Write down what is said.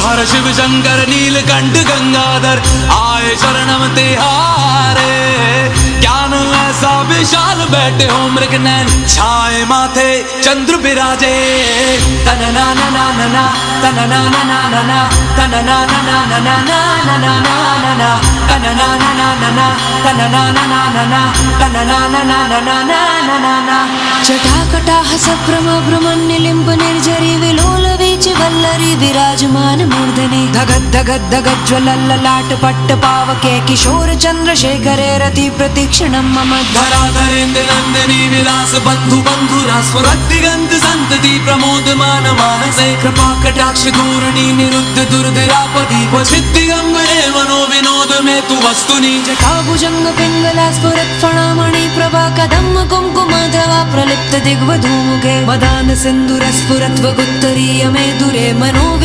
हर शिव शंकर नीलकंठ गंगाधर आए शरणम तिहारे। ज्ञान ऐसा विशाल बैठे हो मृग नैन छाए माथे चंद्र विराजे। तन ना ना ना ना ना तन ना ना ना ना ना तन ना ना ना ना ना ना ना ना ना तन ना ना ना ना ना तन ना ना ना ना ना तन ना ना ना ना ना ना ना ना। जटाकटाह सभ्रम भ्रमण्यलिम्ब निर्झरी विलोल वीचि वल्लरी विराजमान मूर्धनि। धगद् धगद् धगद् ज्वलल्ललाट पट्ट पावके किशोर चंद्रशेखरे रति प्रतीक्षणं मम। धराधरेन्द्र नंदिनी विलास बंधु बंधुरा स्फुरद्दिगंत संतति प्रमोदमान मानसे। कृपा कटाक्ष धूर्णी निरुद्ध दुर्धरापति क्वचित् दिगंबरे मनो विनोद में तु वस्तुनि। जटाभुजंग पिंगला स्फुरत् फणामणि प्रभा कदम्ब कुंकुम द्रवा प्रलिप्त दिग्वधूमुखे। मदान सिंधुर स्फुरत् वगुत्तरीय मे दुरे मनो